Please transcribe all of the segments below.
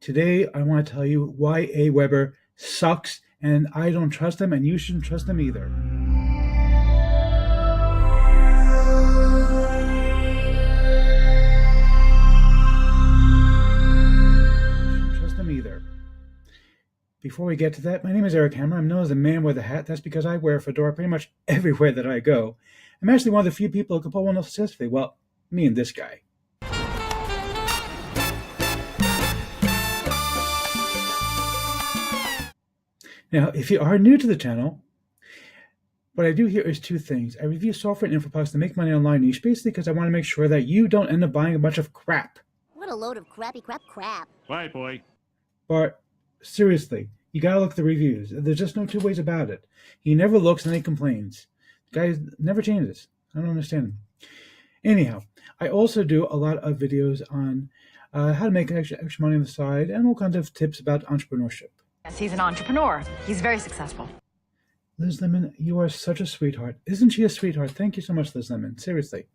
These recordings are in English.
Today, I want to tell you why Aweber sucks, and I don't trust them, and you shouldn't trust them either. Before we get to that, my name is Eric Hammer. I'm known as the man with a hat. That's because I wear a fedora pretty much everywhere that I go. I'm actually one of the few people who can pull one off successfully. Well, me and this guy. Now, if you are new to the channel, what I do here is two things. I review software and info products to make money online niche, basically because I want to make sure that you don't end up buying a bunch of crap. What a load of crappy crap. Right, boy. But seriously, you gotta look at the reviews. There's just no two ways about it. He never looks and he complains. The guy never changes. I don't understand him. Anyhow, I also do a lot of videos on how to make extra money on the side and all kinds of tips about entrepreneurship. Yes, he's an entrepreneur. He's very successful. Liz Lemon, you are such a sweetheart. Isn't she a sweetheart? Thank you so much, Liz Lemon. Seriously.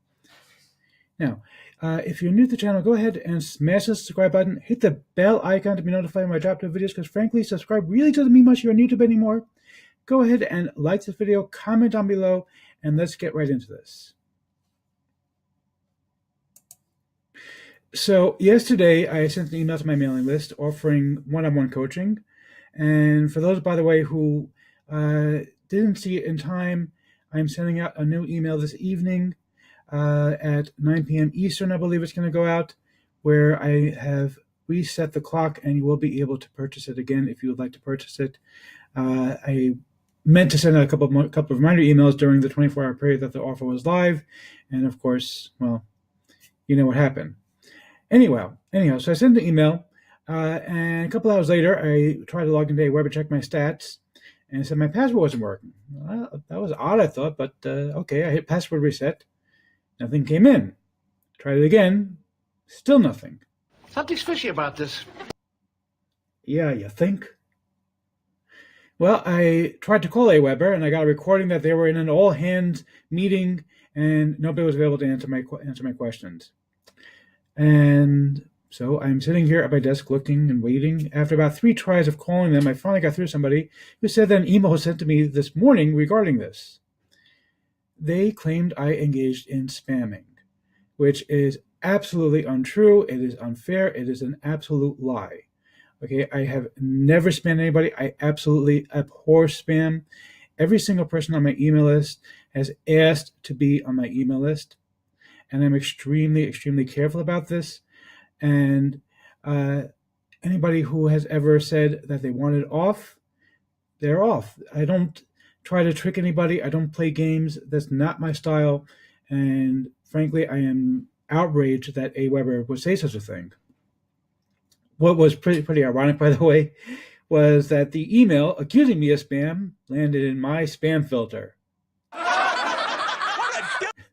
Now, if you're new to the channel, go ahead and smash the subscribe button. Hit the bell icon to be notified when I drop new videos, because frankly, subscribe really doesn't mean much here on YouTube anymore. Go ahead and like this video, comment down below, and let's get right into this. So yesterday, I sent an email to my mailing list offering one-on-one coaching. And for those, by the way, who didn't see it in time, I'm sending out a new email this evening at 9 p.m. Eastern, I believe it's going to go out, where I have reset the clock, and you will be able to purchase it again if you would like to purchase it. I meant to send out a couple of reminder emails during the 24-hour period that the offer was live, and of course, well, you know what happened. Anyhow, so I sent the email, and a couple hours later, I tried to log into Aweber, check my stats, and it said my password wasn't working. Well, that was odd, I thought, but okay, I hit password reset. Nothing came in. Tried it again. Still nothing. Something's fishy about this. Yeah, you think? Well, I tried to call Aweber, and I got a recording that they were in an all-hands meeting, and nobody was available to answer my questions. And so I'm sitting here at my desk looking and waiting. After about 3 tries of calling them, I finally got through to somebody who said that an email was sent to me this morning regarding this. They claimed I engaged in spamming, which is absolutely untrue. It is unfair. It is an absolute lie. Okay, I have never spammed anybody. I absolutely abhor spam. Every single person on my email list has asked to be on my email list, and I'm extremely, extremely careful about this. And anybody who has ever said that they want it off, they're off. I don't try to trick anybody. I don't play games. That's not my style. And frankly, I am outraged that Aweber would say such a thing. What was pretty ironic, by the way, was that the email accusing me of spam landed in my spam filter.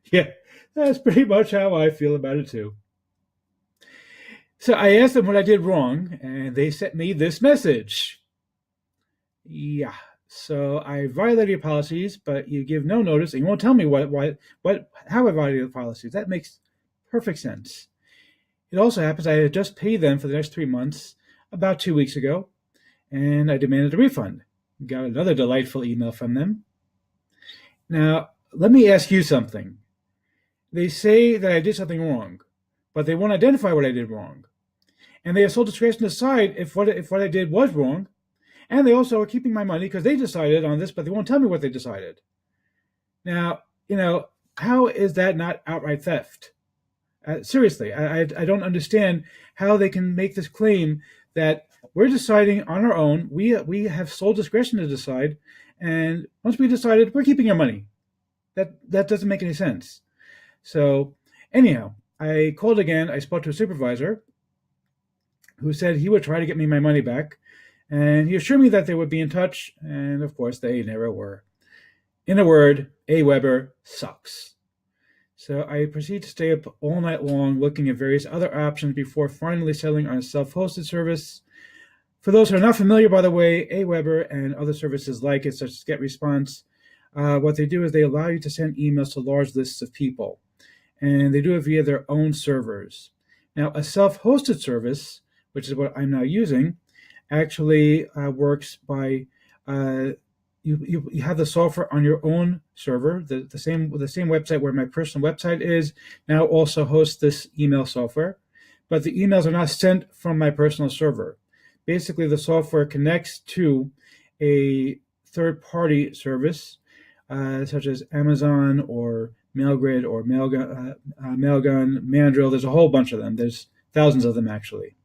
Yeah, that's pretty much how I feel about it too. So I asked them what I did wrong, and they sent me this message. Yeah. So I violated your policies, but you give no notice, and you won't tell me how I violated the policies. That makes perfect sense. It also happens I had just paid them for the next 3 months about 2 weeks ago, and I demanded a refund. Got another delightful email from them. Now, let me ask you something. They say that I did something wrong, but they won't identify what I did wrong. And they have sole discretion to decide if what I did was wrong. And they also are keeping my money because they decided on this, but they won't tell me what they decided. Now, how is that not outright theft? Seriously, I don't understand how they can make this claim that we're deciding on our own. We have sole discretion to decide, and once we decided, we're keeping our money. That doesn't make any sense. So anyhow, I called again. I spoke to a supervisor who said he would try to get me my money back. And he assured me that they would be in touch, and of course they never were. In a word, Aweber sucks. So I proceed to stay up all night long looking at various other options before finally settling on a self-hosted service. For those who are not familiar, by the way, Aweber and other services like it, such as GetResponse, what they do is they allow you to send emails to large lists of people, and they do it via their own servers. Now, a self-hosted service which is what I'm now using, actually works by you have the software on your own server. The same website where my personal website is now also hosts this email software, but the emails are not sent from my personal server. Basically, the software connects to a third-party service such as Amazon or Mailgrid or Mailgun, Mandrill. There's a whole bunch of them. There's thousands of them actually.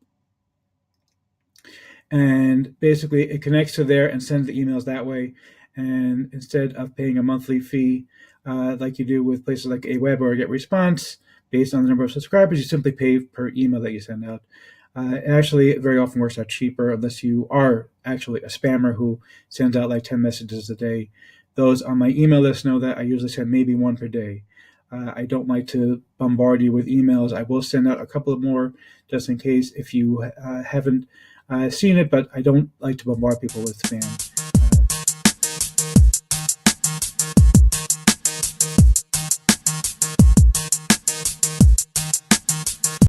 And basically it connects to there and sends the emails that way. And instead of paying a monthly fee like you do with places like Aweber or GetResponse, based on the number of subscribers, you simply pay per email that you send out. Actually, it very often works out cheaper unless you are actually a spammer who sends out like 10 messages a day. Those on my email list know that I usually send maybe one per day. I don't like to bombard you with emails. I will send out a couple of more just in case if you haven't seen it, but I don't like to bombard people with spam.